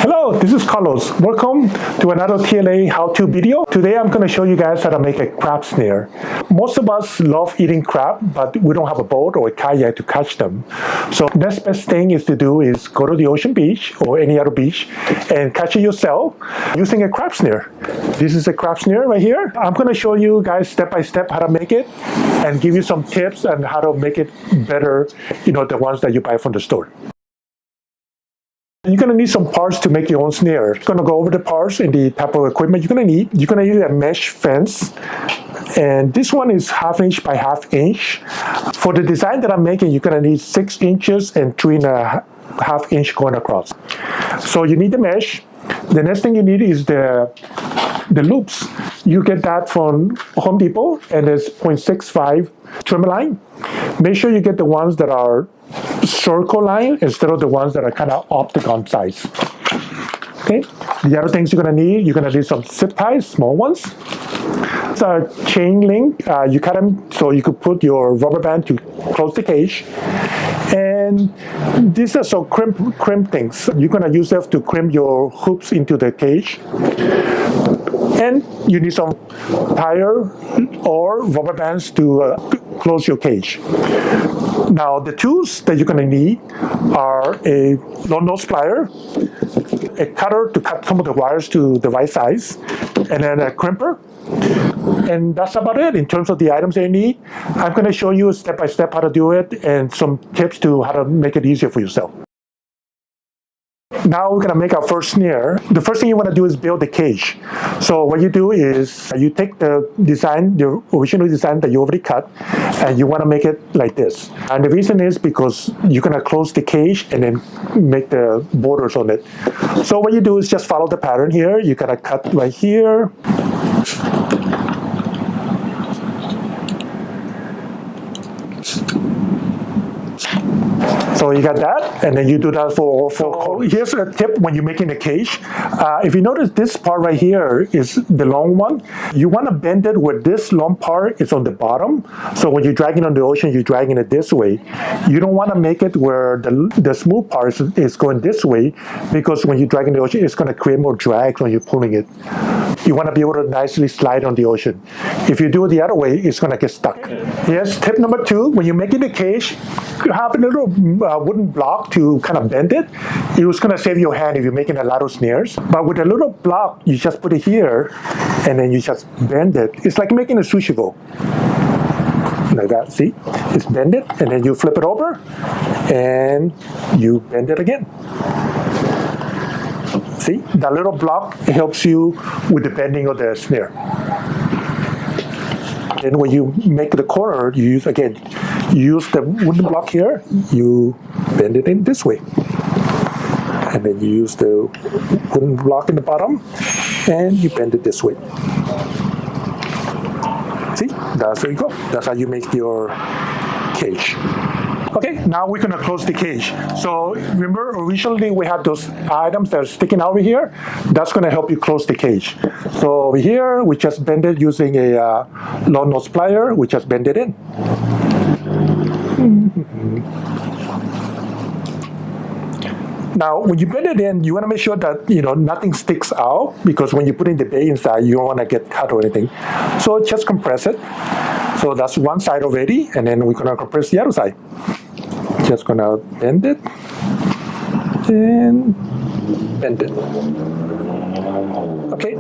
Hello, this is Carlos. Welcome to another TLA how-to video. Today I'm going to show you guys how to make a crab snare. Most of us love eating crab, but we don't have a boat or a kayak to catch them. So next best thing is to do is go to the ocean beach or any other beach and catch it yourself using a crab snare. This is a crab snare right here. I'm going to show you guys step by step how to make it and give you some tips on how to make it better, the ones that you buy from the store. You're going to need some parts to make your own snare. I'm going to go over the parts and the type of equipment you're going to need. You're going to use a mesh fence. And this one is 1/2 inch by 1/2 inch. For the design that I'm making, you're going to need 6 inches and 3.5 inch going across. So you need the mesh. The next thing you need is the loops. You get that from Home Depot, and it's 0.65 trim line. Make sure you get the ones that are circle line instead of the ones that are kind of octagon size. Okay. The other things you're gonna need some zip ties, small ones. It's a chain link. You cut them so you could put your rubber band to close the cage. And these are some crimp things. You're gonna use them to crimp your hoops into the cage. And you need some tire or rubber bands to close your cage. Now the tools that you're going to need are a long nose plier, a cutter to cut some of the wires to the right size, and then a crimper. And that's about it in terms of the items that you need. I'm going to show you step by step how to do it and some tips to how to make it easier for yourself. Now we're going to make our first snare. The first thing you want to do is build the cage. So what you do is you take the design, the original design that you already cut, and you want to make it like this. And the reason is because you're going to close the cage and then make the borders on it. So what you do is just follow the pattern here. You're going to cut right here. So you got that, and then you do that for here's a tip when you're making a cage. If you notice, this part right here is the long one. You want to bend it where this long part is on the bottom. So when you're dragging on the ocean, you're dragging it this way. You don't want to make it where the smooth part is going this way, because when you're dragging the ocean, it's going to create more drag when you're pulling it. You want to be able to nicely slide on the ocean. If you do it the other way, it's going to get stuck. Here's tip number 2. When you're making the cage, have a little wooden block to kind of bend it. It was going to save your hand if you're making a lot of snares. But with a little block, you just put it here, and then you just bend it. It's like making a sushi roll. Like that, see? It's bend it, and then you flip it over, and you bend it again. See, that little block helps you with the bending of the snare. Then when you make the corner, you use the wooden block here, you bend it in this way. And then you use the wooden block in the bottom, and you bend it this way. See, that's how you go. That's how you make your cage. Okay, now we're going to close the cage. So remember, originally we had those items that are sticking out over here. That's going to help you close the cage. So over here, we just bend it using a long nose plier. We just bend it in. Now, when you bend it in, you want to make sure that nothing sticks out, because when you put in the bait inside, you don't want to get cut or anything. So just compress it. So that's one side already, and then we're going to compress the other side. Just going to bend it and bend it. Okay,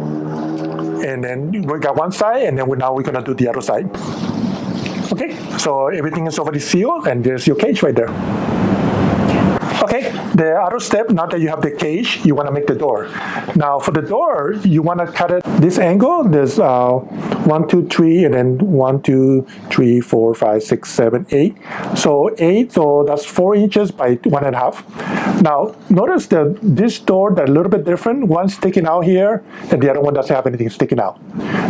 and then we got one side, and then now we're going to do the other side. Okay, so everything is already sealed, and there's your cage right there. Okay, the other step, now that you have the cage, you want to make the door. Now for the door, you want to cut it this angle. There's 1, 2, 3, and then 1, 2, 3, 4, 5, 6, 7, 8. So 8, so that's 4 inches by 1.5. Now notice that this door, they're a little bit different. One's sticking out here, and the other one doesn't have anything sticking out.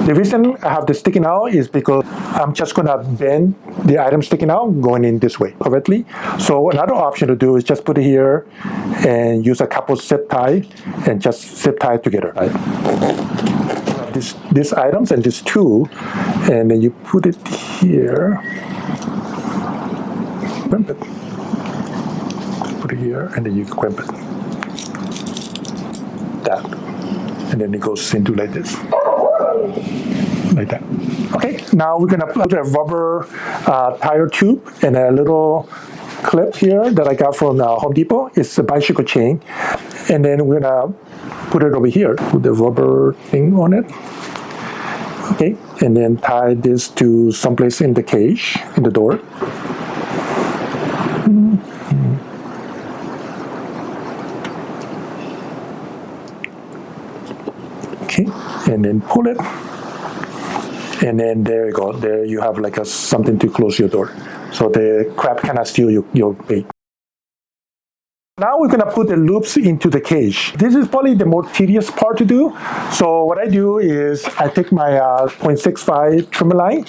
The reason I have this sticking out is because I'm just going to bend the item sticking out going in this way correctly. So another option to do is just put it here and use a couple zip tie and just zip tie together. Right? These items and these two, and then you put it here. Crimp it. Put it here, and then you crimp it. then it goes into like this. Like that. Okay, now we're gonna put a rubber tire tube and a little clip here that I got from Home Depot. It's a bicycle chain. And then we're gonna put it over here. Put the rubber thing on it. Okay, and then tie this to someplace in the cage, in the door. Okay, and then pull it. And then there you go. There you have like something to close your door. So the crab cannot steal your bait. Now we're going to put the loops into the cage. This is probably the more tedious part to do. So what I do is I take my 0.65 trimmer line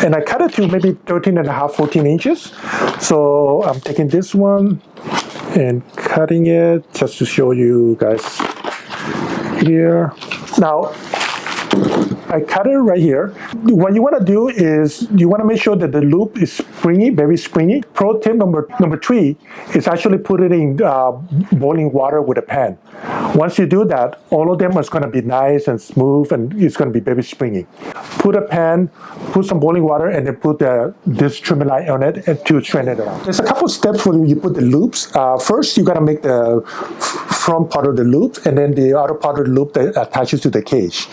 and I cut it to maybe 13.5, 14 inches. So I'm taking this one and cutting it just to show you guys here. Now, I cut it right here. What you want to do is you want to make sure that the loop is springy, very springy. Pro tip number 3 is actually put it in boiling water with a pan. Once you do that, all of them is going to be nice and smooth and it's going to be very springy. Put a pan, put some boiling water, and then put this trimmer line on it and to straighten it around. There's a couple steps when you put the loops. First, you got to make the front part of the loop and then the other part of the loop that attaches to the cage.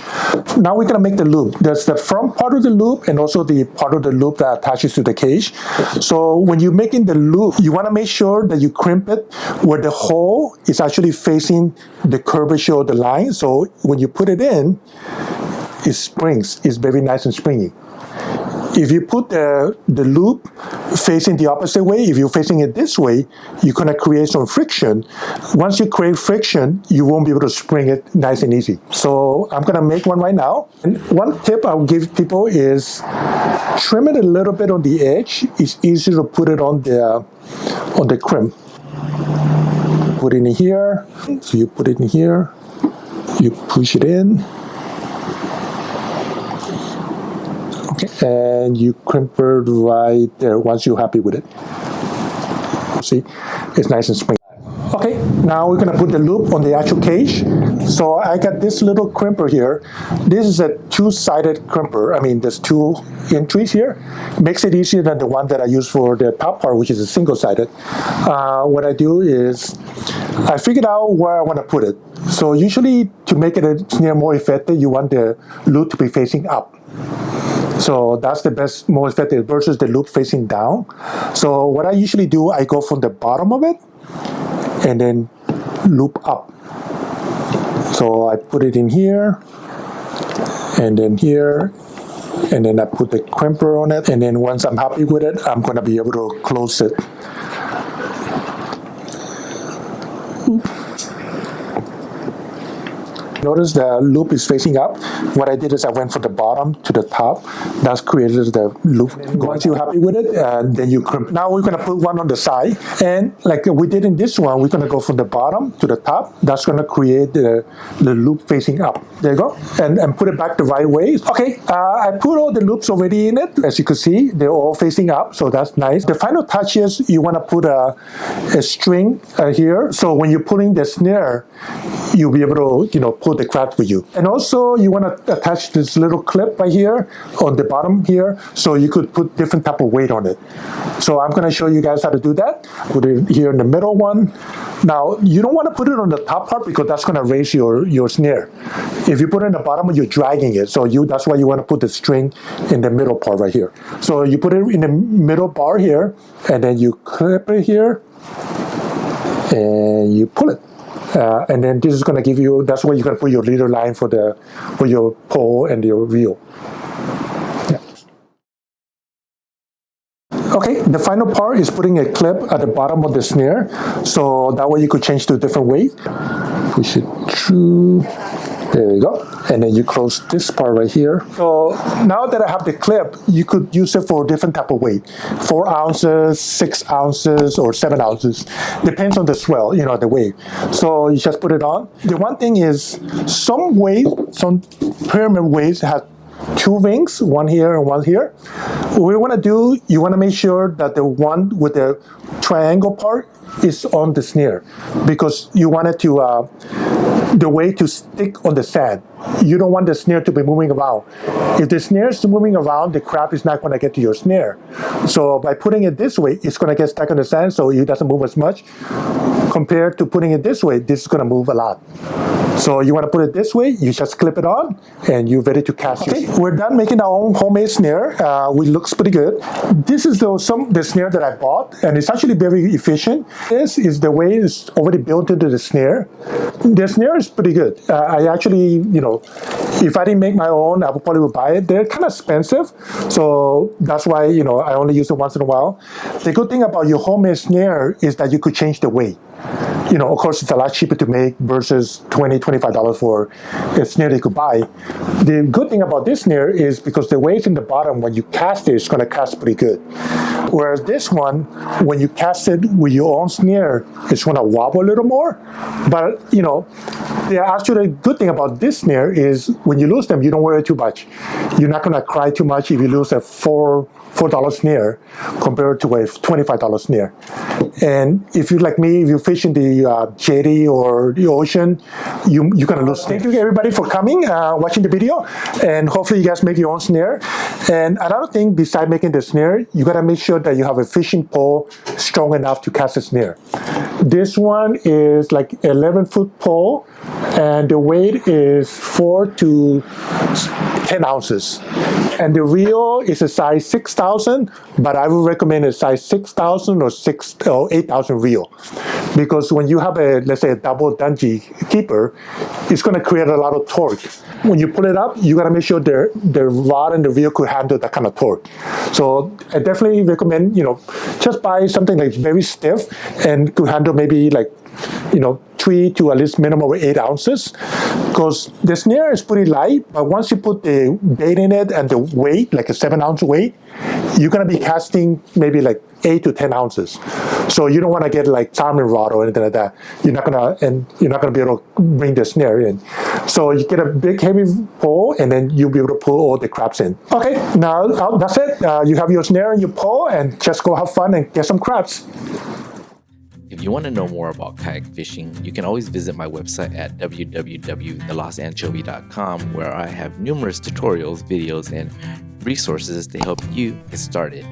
Now we're going to make the loop. There's the front part of the loop and also the part of the loop that attaches to the cage. So when you're making the loop, you want to make sure that you crimp it where the hole is actually facing the curvature of the line. So when you put it in, it springs. It's very nice and springy. If you put the loop facing the opposite way, if you're facing it this way, you're going to create some friction. Once you create friction, you won't be able to spring it nice and easy. So I'm going to make one right now. And one tip I'll give people is trim it a little bit on the edge. It's easier to put it on the crimp. Put it in here. So you put it in here. You push it in. Okay, and you crimp it right there once you're happy with it. See, it's nice and springy. Okay, now we're gonna put the loop on the actual cage. So I got this little crimper here. This is a two-sided crimper. I mean, there's two entries here. Makes it easier than the one that I use for the top part, which is a single-sided. What I do is I figured out where I want to put it. So usually to make it a snare more effective, you want the loop to be facing up. So that's the best, more effective versus the loop facing down. So what I usually do, I go from the bottom of it and then loop up. So I put it in here and then here, and then I put the crimper on it. And then once I'm happy with it, I'm going to be able to close it. Notice the loop is facing up. What I did is I went from the bottom to the top. That's created the loop. Once you're happy with it, then you crimp. Now we're going to put one on the side. And like we did in this one, we're going to go from the bottom to the top. That's going to create the loop facing up. There you go. And put it back the right way. Okay, I put all the loops already in it. As you can see, they're all facing up. So that's nice. The final touch is you want to put a string here. So when you're putting the snare, you'll be able to, pull the crab with you. And also you want to attach this little clip right here on the bottom here, so you could put different type of weight on it. So I'm going to show you guys how to do that. Put it here in the middle one. Now you don't want to put it on the top part because that's going to raise your snare. If you put it in the bottom, you're dragging it. So that's why you want to put the string in the middle part right here. So you put it in the middle bar here, and then you clip it here, and you pull it. And then this is going to give you, that's where you're going to put your leader line for your pole and your reel. Yeah. Okay, the final part is putting a clip at the bottom of the snare. So that way you could change to a different weight. Push it through. There you go. And then you close this part right here. So now that I have the clip, you could use it for different type of weight. 4 ounces, 6 ounces, or 7 ounces. Depends on the swell, the weight. So you just put it on. The one thing is some pyramid weights have 2 rings, one here and one here. What you want to do, you want to make sure that the one with the triangle part is on the snare because you want it to the weight to stick on the sand. You don't want the snare to be moving around. If the snare is moving around, the crab is not going to get to your snare. So by putting it this way, it's going to get stuck on the sand, so it doesn't move as much. Compared to putting it this way, this is going to move a lot. So you want to put it this way, you just clip it on, and you're ready to cast. Okay, we're done making our own homemade snare, which looks pretty good. This is the snare that I bought, and it's actually very efficient. This is the way it's already built into the snare. The snare is pretty good. I actually, if I didn't make my own, I would probably buy it. They're kind of expensive, so that's why, I only use it once in a while. The good thing about your homemade snare is that you could change the weight. Of course, it's a lot cheaper to make versus $20, $25 for a snare they could buy. The good thing about this snare is because the weight in the bottom, when you cast it, it's going to cast pretty good. Whereas this one, when you cast it with your own snare, it's going to wobble a little more. But, the actually good thing about this snare is when you lose them, you don't worry too much. You're not going to cry too much if you lose a $4 snare compared to a $25 snare. And if you're like me, if you fish in the jetty or the ocean, you're going to lose. Thank you everybody for coming, watching the video, and hopefully you guys make your own snare. And another thing, besides making the snare, you got to make sure that you have a fishing pole strong enough to cast a snare. This one is like 11-foot pole, and the weight is 4 to 10 ounces. And the reel is a size 6,000, but I would recommend a size 6,000 or 8,000 reel. Because when you have let's say a double dungy keeper, it's going to create a lot of torque. When you pull it up, you got to make sure the rod and the reel could handle that kind of torque. So I definitely recommend, just buy something that's very stiff and could handle maybe like, 3 to at least minimum 8 ounces, because the snare is pretty light, but once you put the bait in it and the weight, like a 7-ounce weight, you're going to be casting maybe like 8 to 10 ounces. So you don't want to get like salmon rod or anything like that. You're not going to be able to bring the snare in. So you get a big heavy pole, and then you'll be able to pull all the crabs in. Okay, now that's it. You have your snare and your pole, and just go have fun and get some crabs. If you want to know more about kayak fishing, you can always visit my website at www.thelostanchovy.com, where I have numerous tutorials, videos, and resources to help you get started.